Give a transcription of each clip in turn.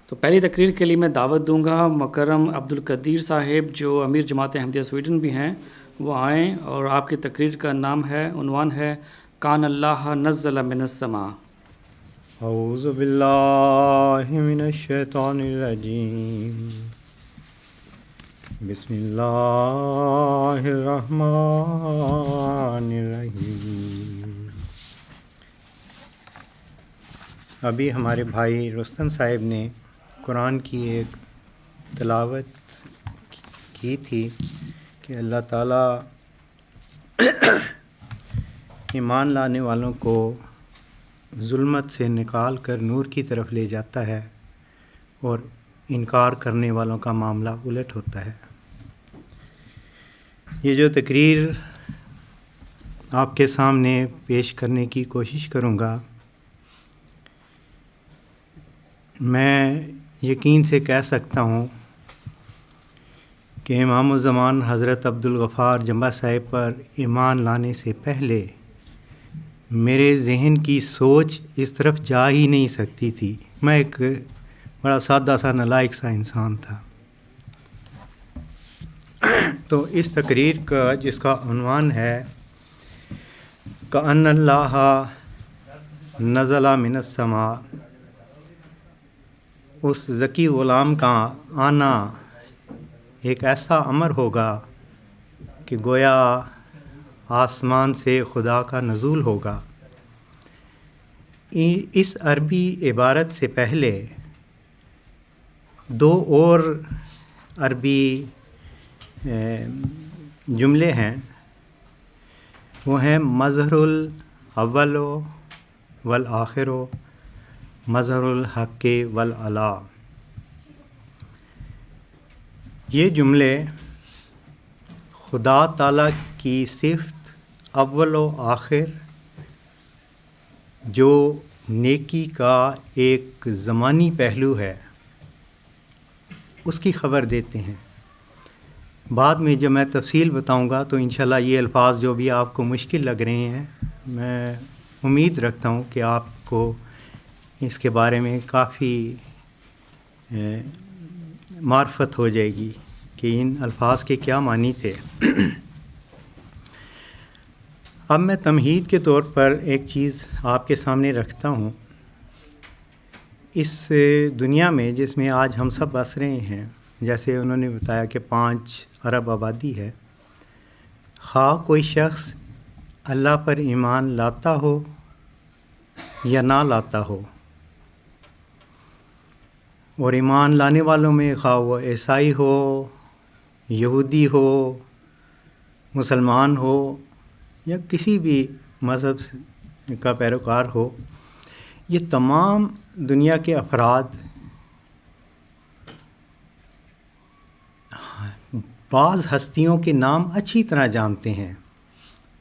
تو پہلی تقریر کے لیے میں دعوت دوں گا مکرم عبدالقدیر صاحب جو امیر جماعت احمدیہ سویڈن بھی ہیں، وہ آئیں، اور آپ کی تقریر کا عنوان ہے کان اللہ نزل من السماء۔ اعوذ باللہ من الشیطان الرجیم، بسم اللہ الرحمن الرحیم۔ ابھی ہمارے بھائی رستم صاحب نے قرآن کی ایک تلاوت کی تھی کہ اللہ تعالیٰ ایمان لانے والوں کو ظلمت سے نکال کر نور کی طرف لے جاتا ہے اور انکار کرنے والوں کا معاملہ الٹ ہوتا ہے۔ یہ جو تقریر آپ کے سامنے پیش کرنے کی کوشش کروں گا، میں یقین سے کہہ سکتا ہوں کہ امام الزمان حضرت عبدالغفار جمبہ صاحب پر ایمان لانے سے پہلے میرے ذہن کی سوچ اس طرف جا ہی نہیں سکتی تھی۔ میں ایک بڑا سادہ سا نالائق سا انسان تھا۔ تو اس تقریر کا جس کا عنوان ہے کأن اللہ نزل من السماء، اس ذکی غلام کا آنا ایک ایسا امر ہوگا کہ گویا آسمان سے خدا کا نزول ہوگا۔ اس عربی عبارت سے پہلے دو اور عربی جملے ہیں، وہ ہیں مظہر الاول والآخر، مظہر الحق والعلا۔ یہ جملے خدا تعالیٰ کی صفت اول و آخر، جو نیکی کا ایک زمانی پہلو ہے، اس کی خبر دیتے ہیں۔ بعد میں جب میں تفصیل بتاؤں گا تو انشاءاللہ یہ الفاظ جو بھی آپ کو مشکل لگ رہے ہیں، میں امید رکھتا ہوں کہ آپ کو اس کے بارے میں کافی معرفت ہو جائے گی کہ ان الفاظ کے کیا معنی تھے۔ اب میں تمہید کے طور پر ایک چیز آپ کے سامنے رکھتا ہوں۔ اس دنیا میں جس میں آج ہم سب بس رہے ہیں، جیسے انہوں نے بتایا کہ 5 ارب آبادی ہے، خواہ کوئی شخص اللہ پر ایمان لاتا ہو یا نہ لاتا ہو، اور ایمان لانے والوں میں خواہ وہ عیسائی ہو، یہودی ہو، مسلمان ہو، یا کسی بھی مذہب کا پیروکار ہو، یہ تمام دنیا کے افراد بعض ہستیوں کے نام اچھی طرح جانتے ہیں۔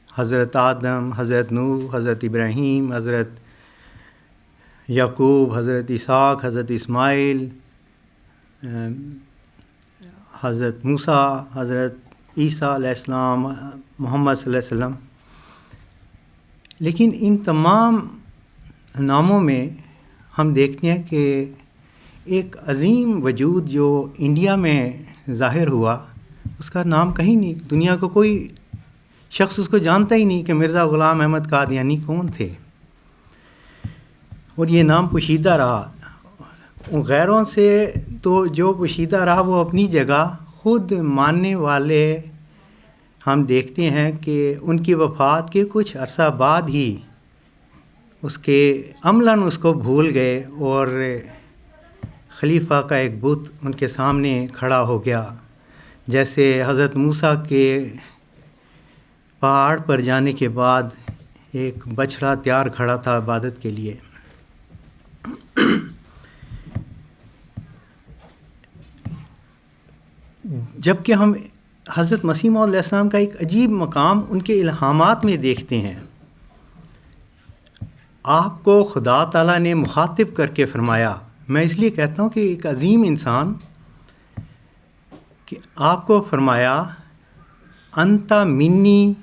حضرت آدم، حضرت نوح، حضرت ابراہیم، حضرت یعقوب، حضرت اسحاق، حضرت اسماعیل، حضرت موسیٰ، حضرت عیسیٰ علیہ السلام، محمد صلی اللہ علیہ وسلم۔ لیکن ان تمام ناموں میں ہم دیکھتے ہیں کہ ایک عظیم وجود جو انڈیا میں ظاہر ہوا، اس کا نام کہیں نہیں، دنیا کو کوئی شخص اس کو جانتا ہی نہیں کہ مرزا غلام احمد قادیانی کون تھے، اور یہ نام پوشیدہ رہا۔ غیروں سے تو جو پوشیدہ رہا وہ اپنی جگہ، خود ماننے والے ہم دیکھتے ہیں کہ ان کی وفات کے کچھ عرصہ بعد ہی اس کے عملاً اس کو بھول گئے، اور خلیفہ کا ایک بت ان کے سامنے کھڑا ہو گیا، جیسے حضرت موسیٰ کے پہاڑ پر جانے کے بعد ایک بچڑا تیار کھڑا تھا عبادت کے لیے۔ جبکہ ہم حضرت مسیح موعود علیہ السلام کا ایک عجیب مقام ان کے الہامات میں دیکھتے ہیں۔ آپ کو خدا تعالیٰ نے مخاطب کر کے فرمایا، میں اس لیے کہتا ہوں کہ ایک عظیم انسان، کہ آپ کو فرمایا انت منی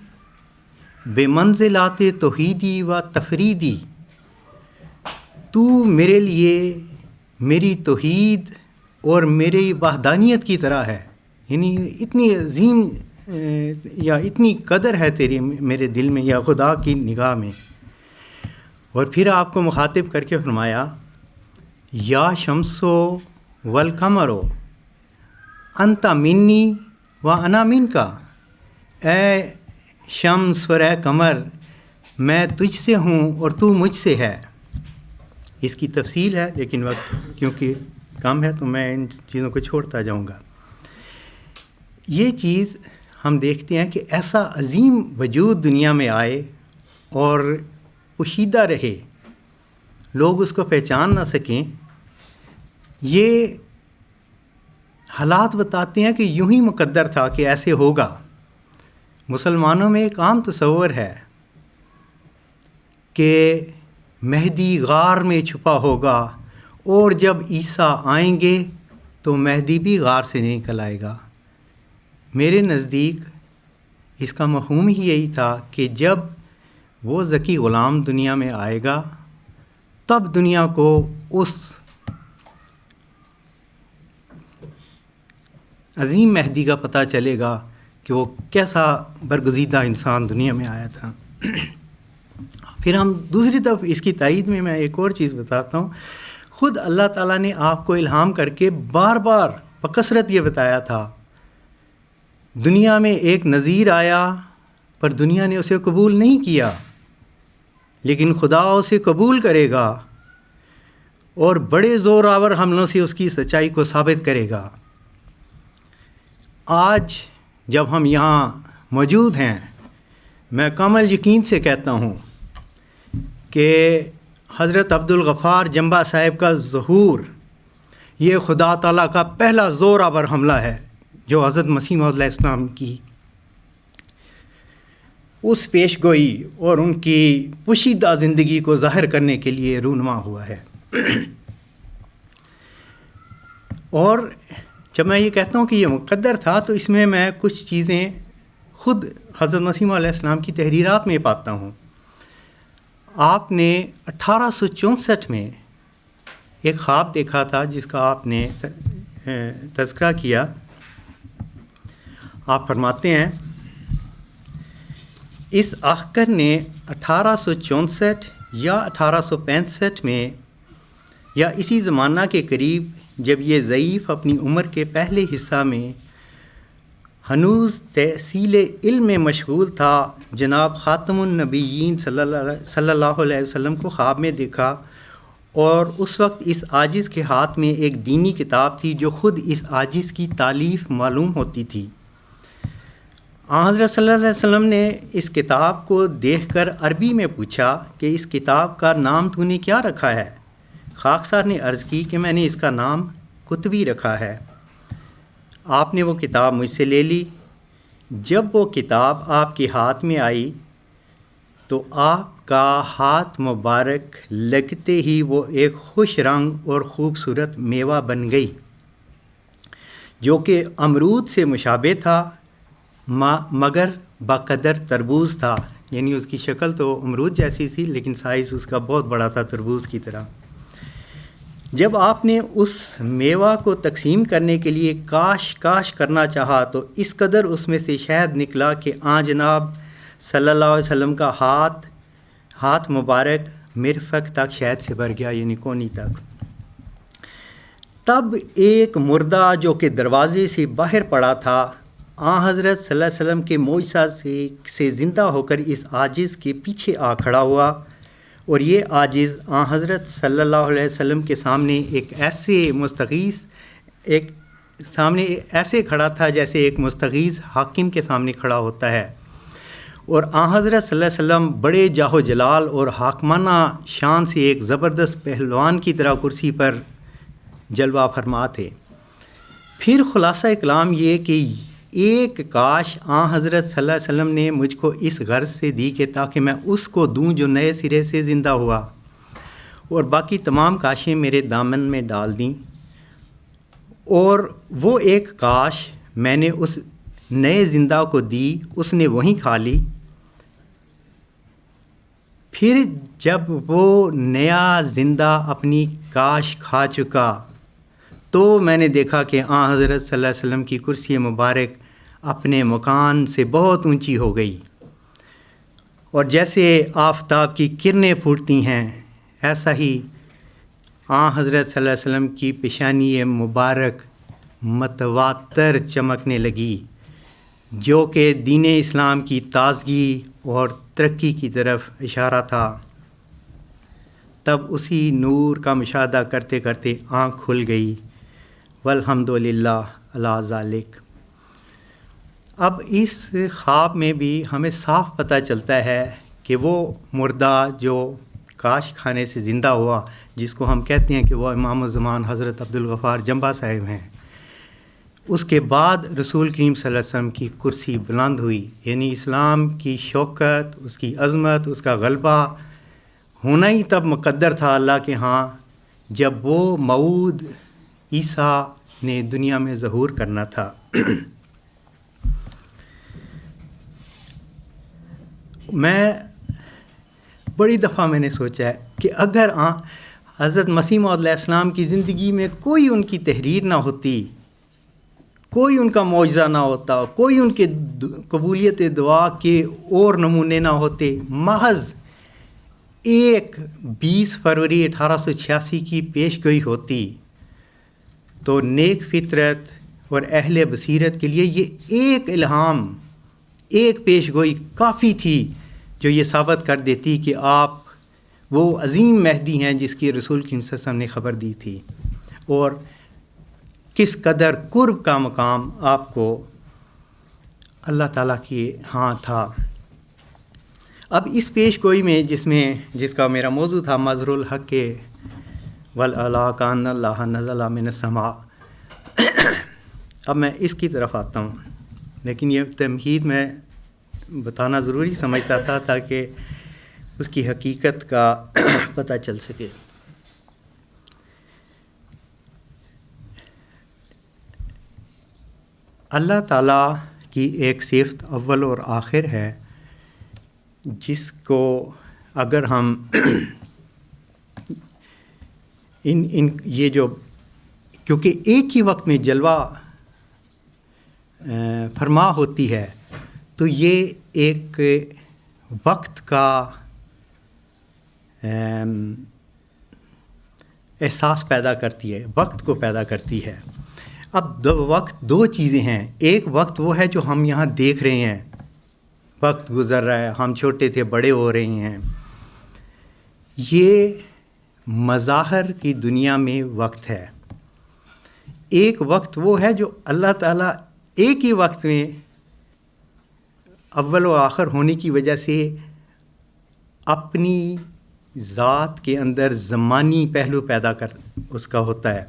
بے منزلات توحیدی و تفریدی، تو میرے لیے میری توحید اور میری وحدانیت کی طرح ہے، یعنی اتنی عظیم یا اتنی قدر ہے تیری میرے دل میں یا خدا کی نگاہ میں. اور پھر آپ کو مخاطب کر کے فرمایا یا شمسو والقمرو انت منی و انا منکا، اے شمس اور اے قمر میں تجھ سے ہوں اور تو مجھ سے ہے. اس کی تفصیل ہے لیکن وقت کیونکہ کم ہے تو میں ان چیزوں کو چھوڑتا جاؤں گا. یہ چیز ہم دیکھتے ہیں کہ ایسا عظیم وجود دنیا میں آئے اور پوشیدہ رہے، لوگ اس کو پہچان نہ سکیں. یہ حالات بتاتے ہیں کہ یوں ہی مقدر تھا کہ ایسے ہوگا. مسلمانوں میں ایک عام تصور ہے کہ مہدی غار میں چھپا ہوگا اور جب عیسیٰ آئیں گے تو مہدی بھی غار سے نکل آئے گا. میرے نزدیک اس کا مفہوم ہی یہی تھا کہ جب وہ ذکی غلام دنیا میں آئے گا تب دنیا کو اس عظیم مہدی کا پتہ چلے گا کہ وہ کیسا برگزیدہ انسان دنیا میں آیا تھا. پھر ہم دوسری طرف اس کی تائید میں ایک اور چیز بتاتا ہوں. خود اللہ تعالیٰ نے آپ کو الہام کر کے بار بار بکثرت یہ بتایا تھا دنیا میں ایک نذیر آیا پر دنیا نے اسے قبول نہیں کیا، لیکن خدا اسے قبول کرے گا اور بڑے زور آور حملوں سے اس کی سچائی کو ثابت کرے گا. آج جب ہم یہاں موجود ہیں میں کامل یقین سے کہتا ہوں کہ حضرت عبدالغفار جنبہ صاحب کا ظہور یہ خدا تعالیٰ کا پہلا زور آور حملہ ہے جو حضرت مسیح موعود علیہ السلام کی اس پیش گوئی اور ان کی پوشیدہ زندگی کو ظاہر کرنے کے لیے رونما ہوا ہے. اور جب میں یہ کہتا ہوں کہ یہ مقدر تھا تو اس میں کچھ چیزیں خود حضرت مسیح موعود علیہ السلام کی تحریرات میں پاتا ہوں. آپ نے 1864 میں ایک خواب دیکھا تھا جس کا آپ نے تذکرہ کیا. آپ فرماتے ہیں اس آخر نے 1864 یا 1865 میں یا اسی زمانہ کے قریب جب یہ ضعیف اپنی عمر کے پہلے حصہ میں ہنوز تحصیل علم میں مشغول تھا جناب خاتم النبیین صلی اللہ علیہ وسلم کو خواب میں دیکھا، اور اس وقت اس عاجز کے ہاتھ میں ایک دینی کتاب تھی جو خود اس عاجز کی تالیف معلوم ہوتی تھی. حضرت صلی اللہ علیہ وسلم نے اس کتاب کو دیکھ کر عربی میں پوچھا کہ اس کتاب کا نام تو نے کیا رکھا ہے؟ خاکسار نے عرض کی کہ میں نے اس کا نام کتبی رکھا ہے. آپ نے وہ کتاب مجھ سے لے لی. جب وہ کتاب آپ کے ہاتھ میں آئی تو آپ کا ہاتھ مبارک لگتے ہی وہ ایک خوش رنگ اور خوبصورت میوہ بن گئی جو کہ امرود سے مشابہ تھا مگر بقدر تربوز تھا. یعنی اس کی شکل تو امرود جیسی تھی لیکن سائز اس کا بہت بڑا تھا تربوز کی طرح. جب آپ نے اس میوہ کو تقسیم کرنے کے لیے کاش کرنا چاہا تو اس قدر اس میں سے شہد نکلا کہ جناب صلی اللہ علیہ وسلم کا ہاتھ مبارک مرفق تک شہد سے بھر گیا، یعنی کونی تک. تب ایک مردہ جو کہ دروازے سے باہر پڑا تھا حضرت صلی اللہ علیہ وسلم کے معجزہ سے زندہ ہو کر اس عاجز کے پیچھے آ کھڑا ہوا، اور یہ عاجز حضرت صلی اللہ علیہ وسلم کے سامنے ایک ایسے کھڑا تھا جیسے ایک مستغیث حاکم کے سامنے کھڑا ہوتا ہے. اور حضرت صلی اللہ علیہ وسلم بڑے جاہ و جلال اور حاکمانہ شان سے ایک زبردست پہلوان کی طرح کرسی پر جلوہ فرما تھے. پھر خلاصہ کلام یہ کہ ایک کاش حضرت صلی اللہ علیہ وسلم نے مجھ کو اس غرض سے دی کہ تاکہ میں اس کو دوں جو نئے سرے سے زندہ ہوا، اور باقی تمام کاشیں میرے دامن میں ڈال دیں. اور وہ ایک کاش میں نے اس نئے زندہ کو دی، اس نے وہیں کھا لی. پھر جب وہ نیا زندہ اپنی کاش کھا چکا تو میں نے دیکھا کہ حضرت صلی اللہ علیہ وسلم کی کرسی مبارک اپنے مکان سے بہت اونچی ہو گئی، اور جیسے آفتاب کی کرنیں پھوٹتی ہیں ایسا ہی حضرت صلی اللہ علیہ وسلم کی پیشانی مبارک متواتر چمکنے لگی، جو کہ دین اسلام کی تازگی اور ترقی کی طرف اشارہ تھا۔ تب اسی نور کا مشاہدہ کرتے کرتے آنکھ کھل گئی، والحمدللہ علی ذالک۔ اب اس خواب میں بھی ہمیں صاف پتہ چلتا ہے کہ وہ مردہ جو کاش کھانے سے زندہ ہوا، جس کو ہم کہتے ہیں کہ وہ امام الزمان حضرت عبدالغفار جنبہ صاحب ہیں، اس کے بعد رسول کریم صلی اللہ علیہ وسلم کی کرسی بلند ہوئی، یعنی اسلام کی شوکت، اس کی عظمت، اس کا غلبہ ہونا ہی تب مقدر تھا اللہ کے ہاں جب وہ موعود عیسیٰ نے دنیا میں ظہور کرنا تھا۔ بڑی دفعہ میں نے سوچا ہے کہ اگر حضرت مسیح موعود علیہ السلام کی زندگی میں کوئی ان کی تحریر نہ ہوتی، کوئی ان کا معجزہ نہ ہوتا، کوئی ان کے قبولیت دعا کے اور نمونے نہ ہوتے، محض ایک 20 فروری 1886 کی پیش گوئی ہوتی، تو نیک فطرت اور اہل بصیرت کے لیے یہ ایک الہام، ایک پیش گوئی کافی تھی جو یہ ثابت کر دیتی کہ آپ وہ عظیم مہدی ہیں جس کی رسول کریم صلی اللہ علیہ وسلم نے خبر دی تھی، اور کس قدر قرب کا مقام آپ کو اللہ تعالیٰ کے ہاں تھا۔ اب اس پیش گوئی میں جس کا میرا موضوع تھا مظہر الحق کے والعلا کان اللہ نزل من السماء، اب میں اس کی طرف آتا ہوں، لیکن یہ تمہید میں بتانا ضروری سمجھتا تھا تاکہ اس کی حقیقت کا پتہ چل سکے۔ اللہ تعالیٰ کی ایک صفت اول اور آخر ہے، جس کو اگر ہم یہ جو کیونکہ ایک ہی وقت میں جلوہ فرما ہوتی ہے، تو یہ ایک وقت کا احساس پیدا کرتی ہے، وقت کو پیدا کرتی ہے۔ اب وقت دو چیزیں ہیں، ایک وقت وہ ہے جو ہم یہاں دیکھ رہے ہیں، وقت گزر رہا ہے، ہم چھوٹے تھے بڑے ہو رہے ہیں، یہ مظاہر کی دنیا میں وقت ہے۔ ایک وقت وہ ہے جو اللہ تعالیٰ ایک ہی وقت میں اول و آخر ہونے کی وجہ سے اپنی ذات کے اندر زمانی پہلو پیدا کر اس کا ہوتا ہے،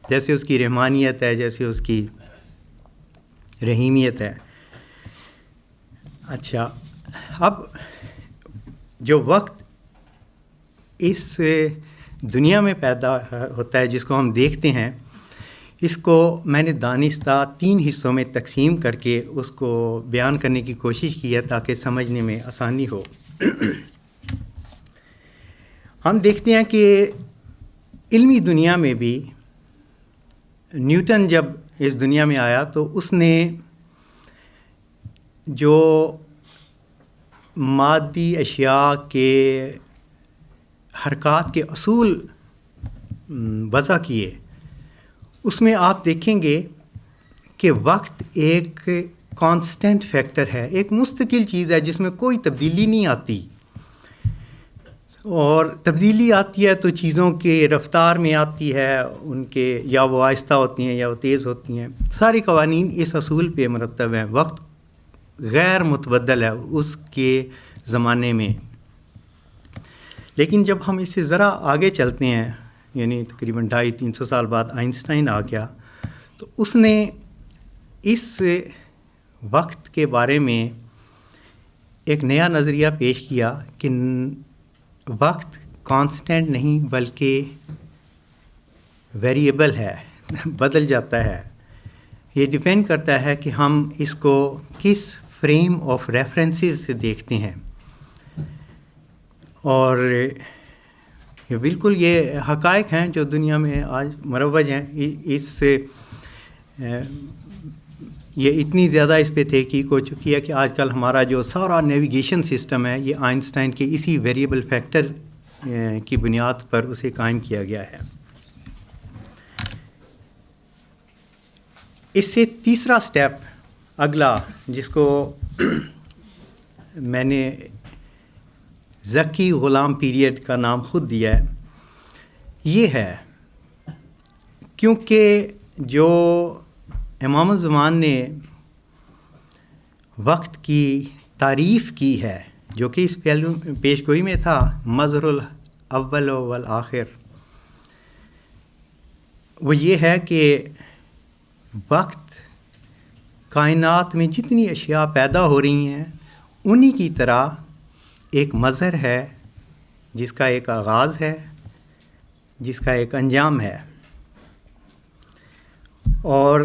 جیسے اس کی رحمانیت ہے، جیسے اس کی رحیمیت ہے۔ اچھا، اب جو وقت اس دنیا میں پیدا ہوتا ہے جس کو ہم دیکھتے ہیں، اس کو میں نے دانستہ 3 حصوں میں تقسیم کر کے اس کو بیان کرنے کی کوشش کی ہے تاکہ سمجھنے میں آسانی ہو۔ ہم دیکھتے ہیں کہ علمی دنیا میں بھی نیوٹن جب اس دنیا میں آیا تو اس نے جو مادی اشیاء کے حرکات کے اصول وضع کیے، اس میں آپ دیکھیں گے کہ وقت ایک کانسٹنٹ فیکٹر ہے، ایک مستقل چیز ہے جس میں کوئی تبدیلی نہیں آتی، اور تبدیلی آتی ہے تو چیزوں کے رفتار میں آتی ہے، ان کے یا وہ آہستہ ہوتی ہیں یا وہ تیز ہوتی ہیں۔ سارے قوانین اس اصول پہ مرتب ہیں، وقت غیر متبدل ہے اس کے زمانے میں۔ لیکن جب ہم اس سے ذرا آگے چلتے ہیں، یعنی تقریباً 250-300 سال بعد آئنسٹائن آ گیا، تو اس نے اس وقت کے بارے میں ایک نیا نظریہ پیش کیا کہ وقت کانسٹنٹ نہیں بلکہ ویریبل ہے، بدل جاتا ہے۔ یہ ڈیپینڈ کرتا ہے کہ ہم اس کو کس فریم آف ریفرنسز سے دیکھتے ہیں، اور یہ بالکل یہ حقائق ہیں جو دنیا میں آج مروج ہیں. اس سے یہ اتنی زیادہ اس پہ تحقیق ہو چکی ہے کہ آج کل ہمارا جو سارا نیویگیشن سسٹم ہے یہ آئنسٹائن کے اسی ویریبل فیکٹر کی بنیاد پر اسے قائم کیا گیا ہے. اس سے تیسرا سٹیپ اگلا جس کو میں نے ذکی غلام پیریڈ کا نام خود دیا ہے یہ ہے کیونکہ جو امام الزمان نے وقت کی تعریف کی ہے جو کہ اس پیش گوئی میں تھا مظہر الاول والآخر، وہ یہ ہے کہ وقت کائنات میں جتنی اشیاء پیدا ہو رہی ہیں انہی کی طرح ایک مظہر ہے جس کا ایک آغاز ہے، جس کا ایک انجام ہے. اور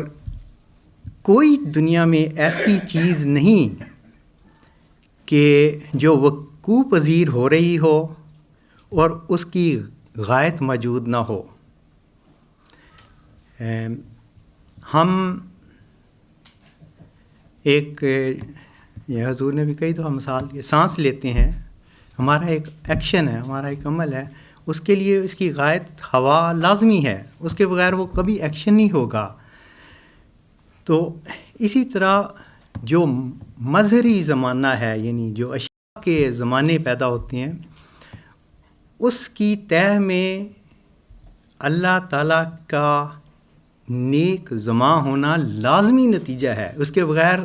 کوئی دنیا میں ایسی چیز نہیں کہ جو وقوع پذیر ہو رہی ہو اور اس کی غایت موجود نہ ہو. ہم ایک یہ حضور نے بھی کئی دفعہ مثال دی، سانس لیتے ہیں، ہمارا ایک ایکشن ہے، ہمارا ایک عمل ہے، اس کے لیے اس کی غایت ہوا لازمی ہے، اس کے بغیر وہ کبھی ایکشن نہیں ہوگا. تو اسی طرح جو مظہری زمانہ ہے یعنی جو اشیاء کے زمانے پیدا ہوتے ہیں اس کی تہ میں اللہ تعالیٰ کا نیک زماں ہونا لازمی نتیجہ ہے، اس کے بغیر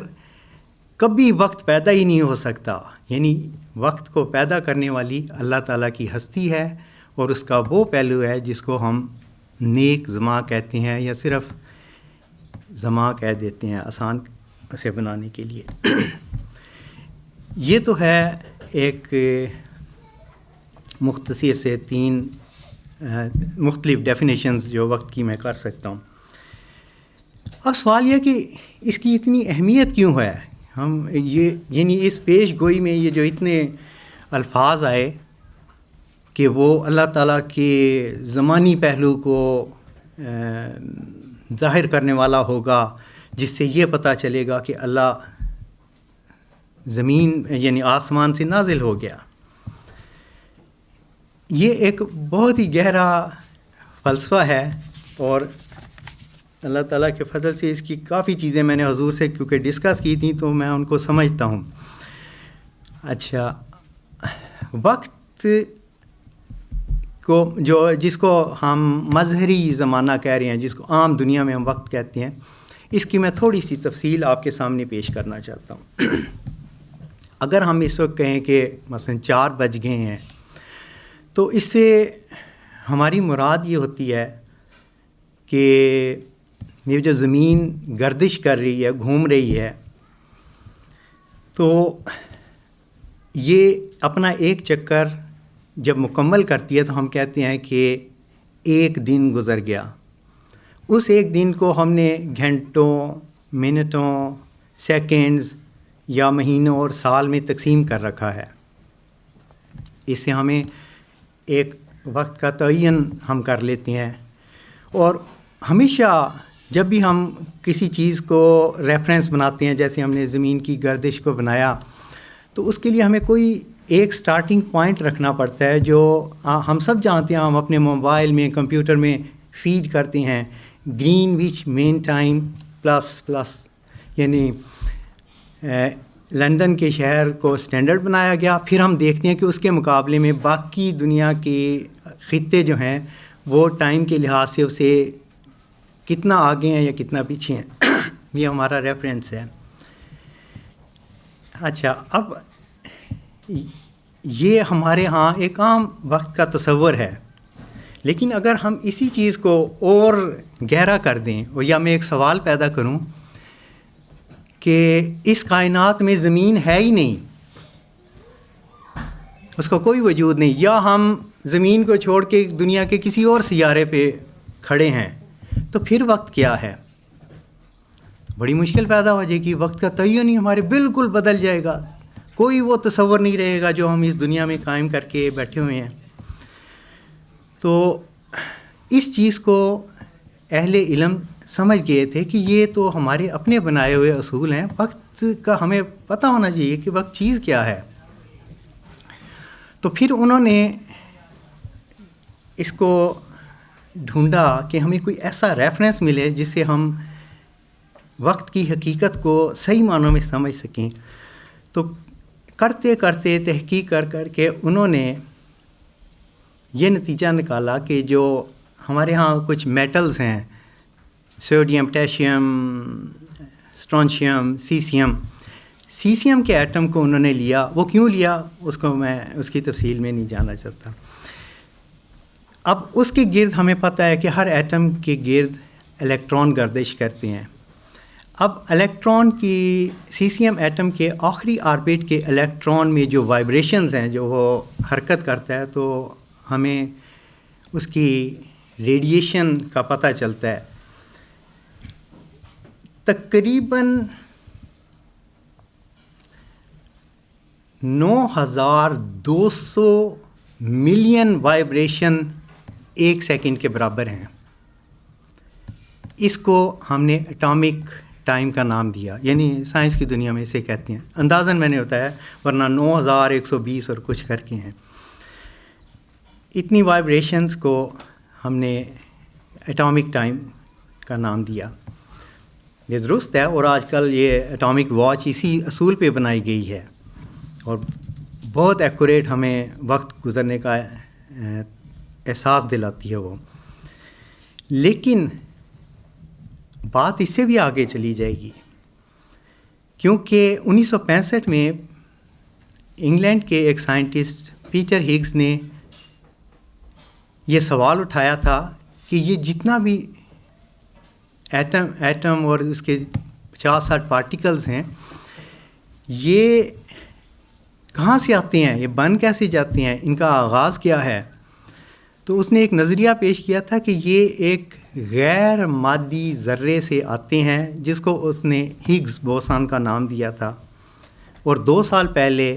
کبھی وقت پیدا ہی نہیں ہو سکتا. یعنی وقت کو پیدا کرنے والی اللہ تعالیٰ کی ہستی ہے اور اس کا وہ پہلو ہے جس کو ہم نیک زماں کہتے ہیں یا صرف زماں کہہ دیتے ہیں آسان اسے بنانے کے لیے. یہ تو ہے ایک مختصر سے 3 مختلف ڈیفینیشنز جو وقت کی میں کر سکتا ہوں. اب سوال یہ کہ اس کی اتنی اہمیت کیوں ہے؟ ہم یہ یعنی اس پیش گوئی میں یہ جو اتنے الفاظ آئے کہ وہ اللہ تعالیٰ کے زمانی پہلو کو ظاہر کرنے والا ہوگا جس سے یہ پتہ چلے گا کہ اللہ زمین یعنی آسمان سے نازل ہو گیا. یہ ایک بہت ہی گہرا فلسفہ ہے اور اللہ تعالیٰ کے فضل سے اس کی کافی چیزیں میں نے حضور سے کیونکہ ڈسکس کی تھیں تو میں ان کو سمجھتا ہوں. اچھا، وقت کو جس کو ہم مظہری زمانہ کہہ رہے ہیں، جس کو عام دنیا میں ہم وقت کہتے ہیں، اس کی میں تھوڑی سی تفصیل آپ کے سامنے پیش کرنا چاہتا ہوں. اگر ہم اس وقت کہیں کہ مثلا 4 بج گئے ہیں تو اس سے ہماری مراد یہ ہوتی ہے کہ یہ جو زمین گردش کر رہی ہے، گھوم رہی ہے، تو یہ اپنا ایک چکر جب مکمل کرتی ہے تو ہم کہتے ہیں کہ ایک دن گزر گیا. اس ایک دن کو ہم نے گھنٹوں، منٹوں، سیکنڈز یا مہینوں اور سال میں تقسیم کر رکھا ہے. اس سے ہمیں ایک وقت کا تعین ہم کر لیتے ہیں. اور ہمیشہ جب بھی ہم کسی چیز کو ریفرنس بناتے ہیں، جیسے ہم نے زمین کی گردش کو بنایا، تو اس کے لیے ہمیں کوئی ایک سٹارٹنگ پوائنٹ رکھنا پڑتا ہے جو ہم سب جانتے ہیں. ہم اپنے موبائل میں، کمپیوٹر میں فیڈ کرتے ہیں گرین وچ مین ٹائم پلس یعنی لندن کے شہر کو اسٹینڈرڈ بنایا گیا. پھر ہم دیکھتے ہیں کہ اس کے مقابلے میں باقی دنیا کے خطے جو ہیں وہ ٹائم کے لحاظ سے اسے کتنا آگے ہیں یا کتنا پیچھے ہیں. یہ ہمارا ریفرنس ہے. اچھا، اب یہ ہمارے ہاں ایک عام وقت کا تصور ہے، لیکن اگر ہم اسی چیز کو اور گہرا کر دیں اور یا میں ایک سوال پیدا کروں کہ اس کائنات میں زمین ہے ہی نہیں، اس کا کوئی وجود نہیں، یا ہم زمین کو چھوڑ کے دنیا کے کسی اور سیارے پہ کھڑے ہیں، تو پھر وقت کیا ہے؟ بڑی مشکل پیدا ہو جائے گی. وقت کا تعین ہی ہمارے بالکل بدل جائے گا. کوئی وہ تصور نہیں رہے گا جو ہم اس دنیا میں قائم کر کے بیٹھے ہوئے ہیں. تو اس چیز کو اہل علم سمجھ گئے تھے کہ یہ تو ہمارے اپنے بنائے ہوئے اصول ہیں. وقت کا ہمیں پتہ ہونا چاہیے کہ وقت چیز کیا ہے. تو پھر انہوں نے اس کو ڈھونڈا کہ ہمیں کوئی ایسا ریفرنس ملے جس سے ہم وقت کی حقیقت کو صحیح معنوں میں سمجھ سکیں. تو کرتے کرتے تحقیق کر کے انہوں نے یہ نتیجہ نکالا کہ جو ہمارے ہاں کچھ میٹلز ہیں، سوڈیم، پوٹیشیم، اسٹرونشیم، سیسیم کے ایٹم کو انہوں نے لیا. وہ کیوں لیا اس کو میں اس کی تفصیل میں نہیں جانا چاہتا. اب اس کے گرد ہمیں پتہ ہے کہ ہر ایٹم کے گرد الیکٹران گردش کرتے ہیں. اب الیکٹران کی سیسیم ایٹم کے آخری آربٹ کے الیکٹران میں جو وائبریشنز ہیں، جو وہ حرکت کرتا ہے، تو ہمیں اس کی ریڈیشن کا پتہ چلتا ہے. تقریباً 9200 ملین وائبریشن ایک سیکنڈ کے برابر ہیں. اس کو ہم نے اٹامک ٹائم کا نام دیا، یعنی سائنس کی دنیا میں اسے کہتے ہیں. اندازاً میں نے بتایا، ورنہ 9120 اور کچھ کر کے ہیں. اتنی وائبریشنز کو ہم نے اٹامک ٹائم کا نام دیا. یہ درست ہے، اور آج کل یہ اٹامک واچ اسی اصول پہ بنائی گئی ہے، اور بہت ایکوریٹ ہمیں وقت گزرنے کا احساس دلاتی ہے وہ. لیکن بات اس سے بھی آگے چلی جائے گی، کیونکہ 1965 میں انگلینڈ کے ایک سائنٹسٹ پیٹر ہگز نے یہ سوال اٹھایا تھا کہ یہ جتنا بھی ایٹم اور اس کے 50-60 پارٹیکلز ہیں، یہ کہاں سے آتے ہیں، یہ بن کیسے جاتے ہیں، ان کا آغاز کیا ہے. تو اس نے ایک نظریہ پیش کیا تھا کہ یہ ایک غیر مادی ذرے سے آتے ہیں، جس کو اس نے ہگز بوسان کا نام دیا تھا. اور 2 سال پہلے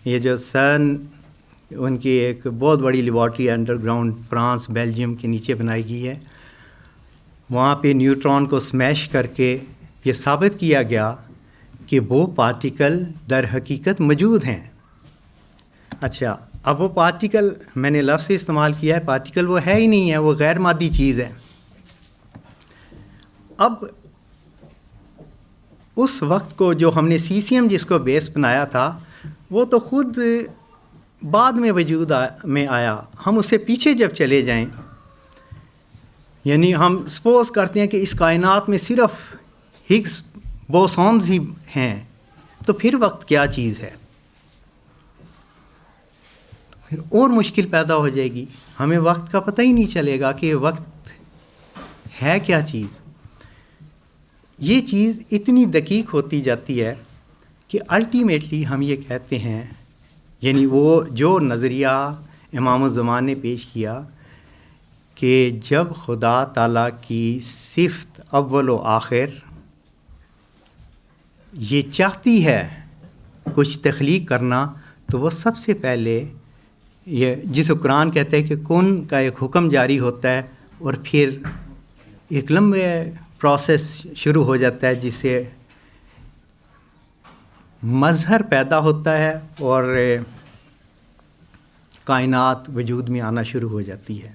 یہ جو سرن، ان کی ایک بہت بڑی laboratory under ground France, Belgium کے نیچے بنائی گئی ہے، وہاں پہ نیوٹران کو سمیش کر کے یہ ثابت کیا گیا کہ وہ پارٹیکل در حقیقت موجود ہیں. اچھا، اب وہ پارٹیکل، میں نے لفظ استعمال کیا ہے، پارٹیکل وہ ہے ہی نہیں ہے، وہ غیر مادی چیز ہے. اب اس وقت کو جو ہم نے سیسیم جس کو بیس بنایا تھا، وہ تو خود بعد میں وجود میں آیا. ہم اس سے پیچھے جب چلے جائیں، یعنی ہم سپوز کرتے ہیں کہ اس کائنات میں صرف ہگز بوسونز ہی ہیں، تو پھر وقت کیا چیز ہے؟ پھر اور مشکل پیدا ہو جائے گی. ہمیں وقت کا پتہ ہی نہیں چلے گا کہ وقت ہے کیا چیز. یہ چیز اتنی دقیق ہوتی جاتی ہے کہ الٹیمیٹلی ہم یہ کہتے ہیں، یعنی وہ جو نظریہ امام الزمان نے پیش کیا کہ جب خدا تعالیٰ کی صفت اول و آخر یہ چاہتی ہے کچھ تخلیق کرنا، تو وہ سب سے پہلے یہ جسے قرآن کہتے ہیں کہ کن کا ایک حکم جاری ہوتا ہے، اور پھر ایک لمبے پروسیس شروع ہو جاتا ہے جس سے مظہر پیدا ہوتا ہے اور کائنات وجود میں آنا شروع ہو جاتی ہے،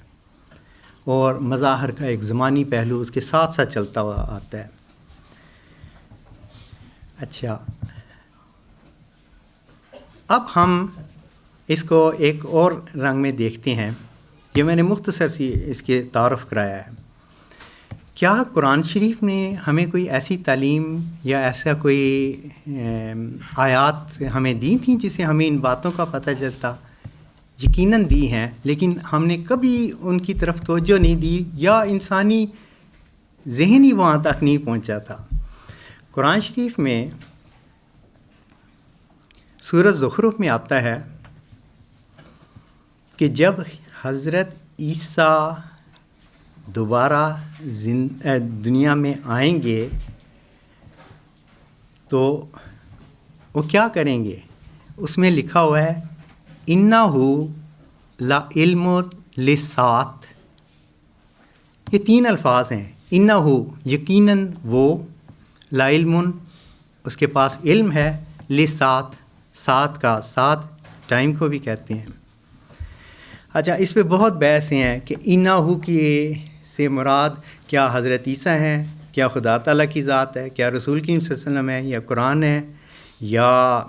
اور مظاہر کا ایک زمانی پہلو اس کے ساتھ ساتھ چلتا ہوا آتا ہے. اچھا، اب ہم اس کو ایک اور رنگ میں دیکھتے ہیں. یہ میں نے مختصر سی اس کے تعارف کرایا ہے. کیا قرآن شریف نے ہمیں کوئی ایسی تعلیم یا ایسا کوئی آیات ہمیں دی تھیں جس سے ہمیں ان باتوں کا پتہ چلتا؟ یقیناً دی ہیں، لیکن ہم نے کبھی ان کی طرف توجہ نہیں دی، یا انسانی ذہن ہی وہاں تک نہیں پہنچا تھا. قرآن شریف میں سورۃ زخرف میں آتا ہے کہ جب حضرت عیسیٰ دوبارہ دنیا میں آئیں گے تو وہ کیا کریں گے؟ اس میں لکھا ہوا ہے انہو لا علم للساعۃ. یہ 3 الفاظ ہیں. انہو یقیناً وہ، لا علم اس کے پاس علم ہے، للساعۃ ساعت کا، ساعت ٹائم کو بھی کہتے ہیں. اچھا، اس پہ بہت بحثیں ہیں کہ انہو کی سے مراد کیا حضرت عیسیٰ ہیں، کیا خدا تعالیٰ کی ذات ہے، کیا رسول کریم صلی اللہ علیہ وسلم ہے، یا قرآن ہے، یا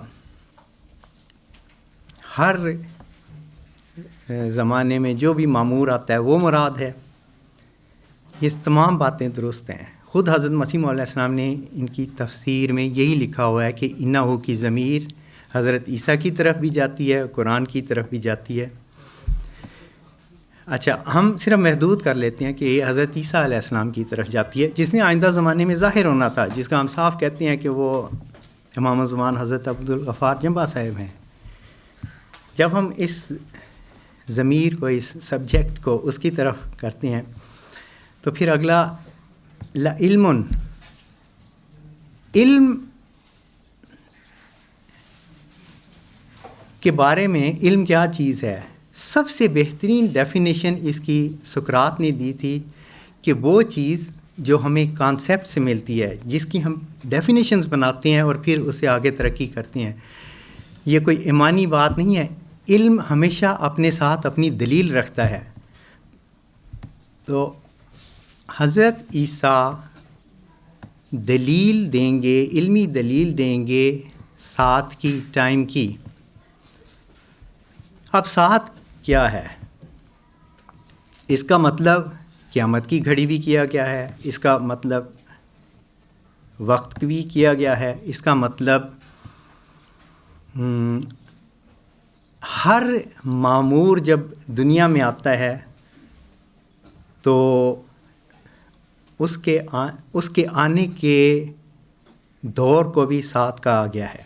ہر زمانے میں جو بھی معمور آتا ہے وہ مراد ہے. یہ تمام باتیں درست ہیں. خود حضرت مسیح موعود علیہ السلام نے ان کی تفسیر میں یہی لکھا ہوا ہے کہ انہو کی ضمیر حضرت عیسیٰ کی طرف بھی جاتی ہے، قرآن کی طرف بھی جاتی ہے. اچھا، ہم صرف محدود کر لیتے ہیں کہ یہ حضرت عیسیٰ علیہ السلام کی طرف جاتی ہے، جس نے آئندہ زمانے میں ظاہر ہونا تھا، جس کا ہم صاف کہتے ہیں کہ وہ امام الزمان حضرت عبدالغفار جنبہ صاحب ہیں. جب ہم اس ضمیر کو، اس سبجیکٹ کو اس کی طرف کرتے ہیں تو پھر اگلا لا علم، علم کے بارے میں، علم کیا چیز ہے؟ سب سے بہترین ڈیفینیشن اس کی سقراط نے دی تھی کہ وہ چیز جو ہمیں کانسیپٹ سے ملتی ہے، جس کی ہم ڈیفینیشنز بناتے ہیں اور پھر اس سے آگے ترقی کرتے ہیں. یہ کوئی ایمانی بات نہیں ہے. علم ہمیشہ اپنے ساتھ اپنی دلیل رکھتا ہے. تو حضرت عیسیٰ دلیل دیں گے، علمی دلیل دیں گے ساتھ کی، ٹائم کی. اب ساتھ کیا ہے؟ اس کا مطلب قیامت کی گھڑی بھی کیا گیا ہے، اس کا مطلب وقت بھی کیا گیا ہے، اس کا مطلب ہر معمور جب دنیا میں آتا ہے تو اس کے آنے کے دور کو بھی ساتھ کہا گیا ہے.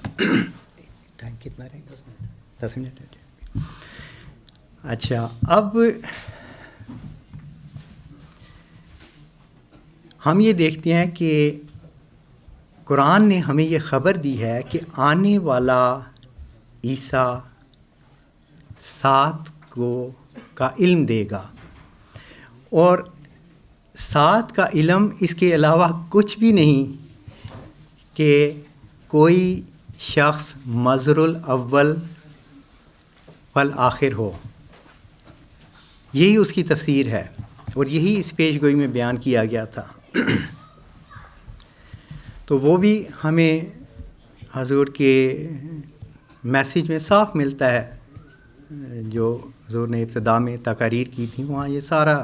ٹائم کتنا رہے گا؟ 10 منٹ. اچھا، اب ہم یہ دیکھتے ہیں کہ قرآن نے ہمیں یہ خبر دی ہے کہ آنے والا عیسیٰ ساتھ کا علم دے گا، اور ساتھ کا علم اس کے علاوہ کچھ بھی نہیں کہ کوئی شخص مظہر الاول والآخر ہو. یہی اس کی تفسیر ہے اور یہی اس پیش گوئی میں بیان کیا گیا تھا. تو وہ بھی ہمیں حضور کے میسیج میں صاف ملتا ہے، جو حضور نے ابتدا میں تقاریر کی تھی، وہاں یہ سارا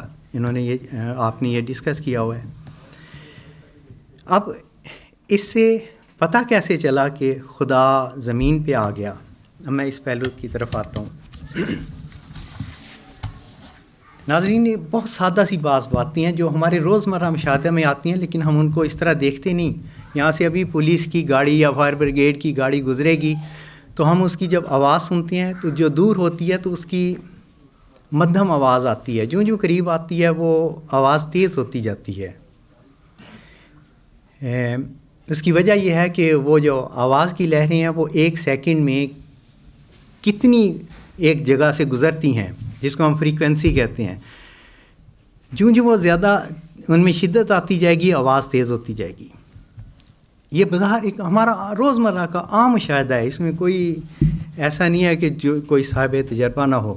آپ نے یہ ڈسکس کیا ہوا ہے. اب اس سے پتہ کیسے چلا کہ خدا زمین پہ آ گیا؟ اب میں اس پہلو کی طرف آتا ہوں. ناظرین، یہ بہت سادہ سی باتیں ہیں جو ہمارے روزمرہ مشاہدے میں آتی ہیں، لیکن ہم ان کو اس طرح دیکھتے نہیں. یہاں سے ابھی پولیس کی گاڑی یا فائر بریگیڈ کی گاڑی گزرے گی تو ہم اس کی جب آواز سنتے ہیں تو جو دور ہوتی ہے تو اس کی مدھم آواز آتی ہے، جو قریب آتی ہے وہ آواز تیز ہوتی جاتی ہے. اس کی وجہ یہ ہے کہ وہ جو آواز کی لہریں ہیں وہ 1 سیکنڈ میں کتنی ایک جگہ سے گزرتی ہیں، جس کو ہم فریکوینسی کہتے ہیں. جو وہ زیادہ ان میں شدت آتی جائے گی، آواز تیز ہوتی جائے گی. یہ بظاہر ایک ہمارا روزمرہ کا عام مشاہدہ ہے، اس میں کوئی ایسا نہیں ہے کہ جو کوئی صاحب تجربہ نہ ہو.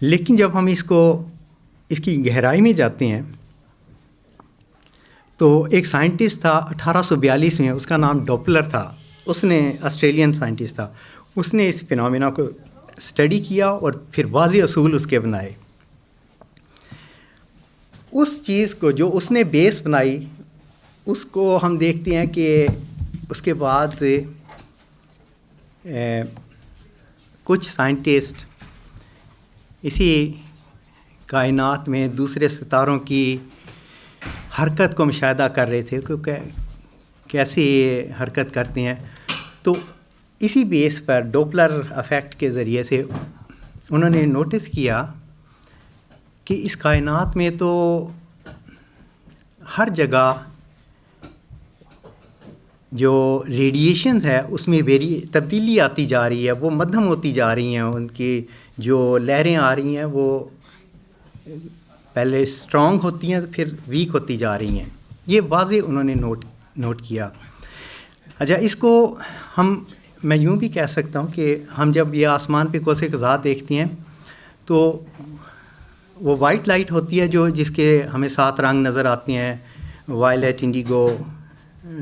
لیکن جب ہم اس کی گہرائی میں جاتے ہیں تو ایک سائنٹسٹ تھا 1842 میں، اس کا نام ڈوپلر تھا. اس نے آسٹریلین سائنٹسٹ تھا. اس نے اس فینومینا کو اسٹڈی کیا اور پھر واضح اصول اس کے بنائے. اس چیز کو جو اس نے بیس بنائی، اس کو ہم دیکھتے ہیں کہ اس کے بعد کچھ سائنٹسٹ اسی کائنات میں دوسرے ستاروں کی حرکت کو مشاہدہ کر رہے تھے کہ کیسے یہ حرکت کرتے ہیں. تو اسی بیس پر ڈوپلر افیکٹ کے ذریعے سے انہوں نے نوٹس کیا کہ اس کائنات میں تو ہر جگہ جو ریڈیشنز ہے اس میں تبدیلی آتی جا رہی ہے، وہ مدھم ہوتی جا رہی ہیں، ان کی جو لہریں آ رہی ہیں وہ پہلے اسٹرانگ ہوتی ہیں پھر ویک ہوتی جا رہی ہیں. یہ واضح انہوں نے نوٹ کیا. اچھا، اس کو میں یوں بھی کہہ سکتا ہوں کہ ہم جب یہ آسمان پہ قوس قزح دیکھتے ہیں تو وہ وائٹ لائٹ ہوتی ہے جس کے ہمیں 7 رنگ نظر آتے ہیں، وائلٹ، انڈیگو،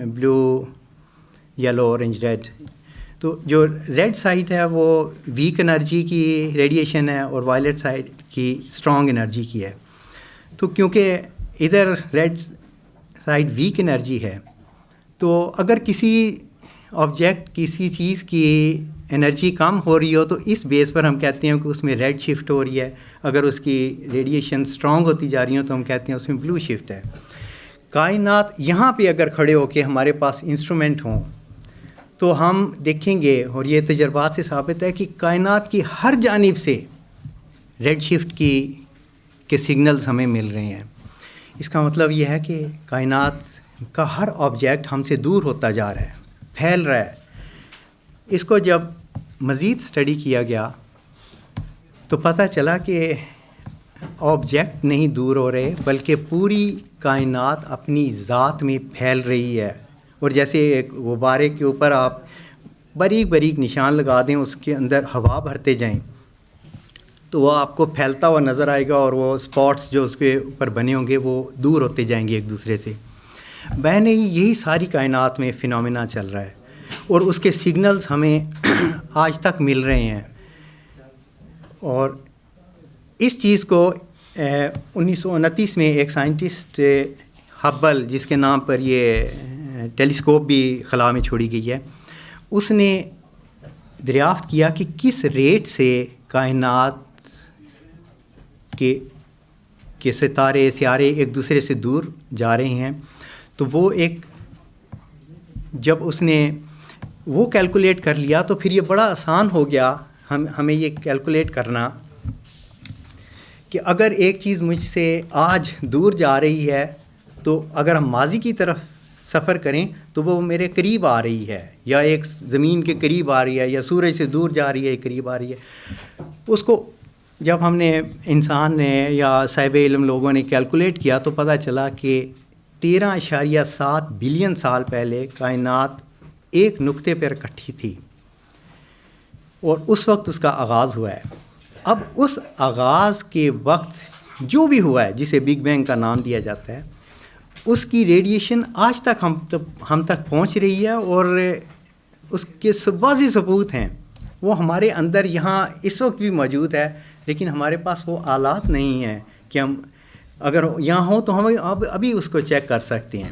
بلو، یلو، اورنج، ریڈ. تو جو ریڈ سائڈ ہے وہ ویک انرجی کی ریڈیشن ہے اور وائلٹ سائڈ کی اسٹرانگ انرجی کی ہے. تو کیونکہ ادھر ریڈ سائڈ ویک انرجی ہے، تو اگر کسی آبجیکٹ، کسی چیز کی انرجی کم ہو رہی ہو تو اس بیس پر ہم کہتے ہیں کہ اس میں ریڈ شفٹ ہو رہی ہے. اگر اس کی ریڈیشن اسٹرانگ ہوتی جا رہی ہوں تو ہم کہتے ہیں اس میں بلو شفٹ ہے. کائنات یہاں پہ اگر کھڑے ہو کے ہمارے پاس انسٹرومنٹ ہوں تو ہم دیکھیں گے، اور یہ تجربات سے ثابت ہے، کہ کائنات کی ہر جانب سے ریڈ شفٹ کے سگنلز ہمیں مل رہے ہیں. اس کا مطلب یہ ہے کہ کائنات کا ہر آبجیکٹ ہم سے دور ہوتا جا رہا ہے، پھیل رہا ہے. اس کو جب مزید اسٹڈی کیا گیا تو پتہ چلا کہ آبجیکٹ نہیں دور ہو رہے، بلکہ پوری کائنات اپنی ذات میں پھیل رہی ہے. اور جیسے ایک غبارے کے اوپر آپ باریک باریک نشان لگا دیں، اس کے اندر ہوا بھرتے جائیں تو وہ آپ کو پھیلتا ہوا نظر آئے گا، اور وہ اسپاٹس جو اس کے اوپر بنے ہوں گے وہ دور ہوتے جائیں گے ایک دوسرے سے. بہنے یہی ساری کائنات میں فینومینا چل رہا ہے، اور اس کے سگنلز ہمیں آج تک مل رہے ہیں. اور اس چیز کو 1929 میں ایک سائنٹسٹ ہبل، جس کے نام پر یہ ٹیلیسکوپ بھی خلا میں چھوڑی گئی ہے، اس نے دریافت کیا کہ کس ریٹ سے کائنات کے سیارے ایک دوسرے سے دور جا رہے ہیں. تو وہ جب اس نے وہ کیلکولیٹ کر لیا تو پھر یہ بڑا آسان ہو گیا ہمیں یہ کیلکولیٹ کرنا کہ اگر ایک چیز مجھ سے آج دور جا رہی ہے تو اگر ہم ماضی کی طرف سفر کریں تو وہ میرے قریب آ رہی ہے، یا ایک زمین کے قریب آ رہی ہے، یا سورج سے دور جا رہی ہے قریب آ رہی ہے. اس کو جب ہم نے، انسان نے یا صاحب علم لوگوں نے کیلکولیٹ کیا تو پتہ چلا کہ 13.7 بلین سال پہلے کائنات ایک نقطے پر اکٹھی تھی، اور اس وقت اس کا آغاز ہوا ہے. اب اس آغاز کے وقت جو بھی ہوا ہے، جسے بگ بینگ کا نام دیا جاتا ہے، اس کی ریڈیشن آج تک ہم تک پہنچ رہی ہے، اور اس کے بعضی ثبوت ہیں وہ ہمارے اندر یہاں اس وقت بھی موجود ہے، لیکن ہمارے پاس وہ آلات نہیں ہیں کہ ہم اگر یہاں ہوں تو ہم ابھی اس کو چیک کر سکتے ہیں.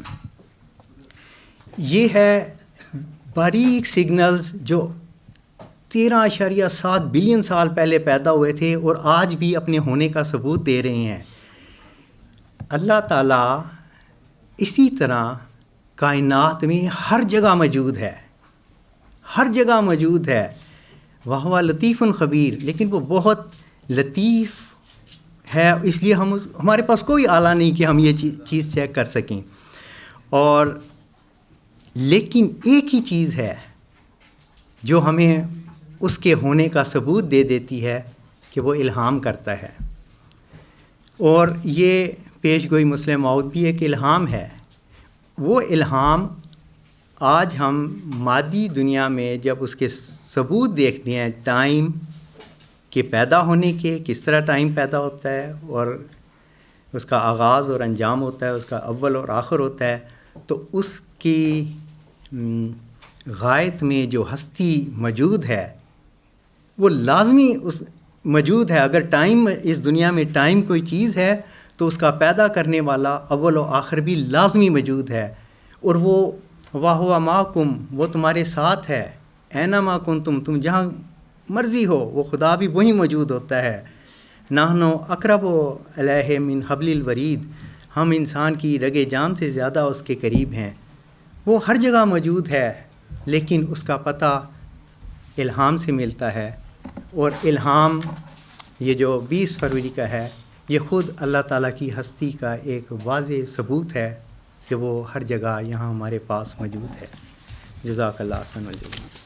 یہ ہے باریک سگنلز جو 13.7 بلین سال پہلے پیدا ہوئے تھے اور آج بھی اپنے ہونے کا ثبوت دے رہے ہیں. اللہ تعالیٰ اسی طرح کائنات میں ہر جگہ موجود ہے، ہر جگہ موجود ہے. وَهُوَ لطیف خبیر، لیکن وہ بہت لطیف ہے، اس لیے ہمارے پاس کوئی آلہ نہیں کہ ہم یہ چیز چیک کر سکیں. اور لیکن ایک ہی چیز ہے جو ہمیں اس کے ہونے کا ثبوت دے دیتی ہے کہ وہ الہام کرتا ہے. اور یہ پیش گوئی مسلم موعود بھی ایک الہام ہے. وہ الہام آج ہم مادی دنیا میں جب اس کے ثبوت دیکھتے ہیں، ٹائم کے پیدا ہونے کے، کس طرح ٹائم پیدا ہوتا ہے اور اس کا آغاز اور انجام ہوتا ہے، اس کا اول اور آخر ہوتا ہے، تو اس کی غایت میں جو ہستی موجود ہے وہ لازمی موجود ہے. اگر ٹائم اس دنیا میں ٹائم کوئی چیز ہے تو اس کا پیدا کرنے والا اول و آخر بھی لازمی موجود ہے. اور وہ وَهُوَ مَعَكُمْ، وہ تمہارے ساتھ ہے. اَيْنَمَا كُنْتُمْ، تم جہاں مرضی ہو وہ خدا بھی وہیں موجود ہوتا ہے. نَحْنُ أَقْرَبُ إِلَيْهِ مِنْ حَبْلِ الْوَرِيدِ، ہم انسان کی رگ جان سے زیادہ اس کے قریب ہیں. وہ ہر جگہ موجود ہے، لیکن اس کا پتہ الہام سے ملتا ہے. اور الہام یہ جو 20 فروری کا ہے، یہ خود اللہ تعالیٰ کی ہستی کا ایک واضح ثبوت ہے کہ وہ ہر جگہ یہاں ہمارے پاس موجود ہے. جزاک اللہ حسن الجزا.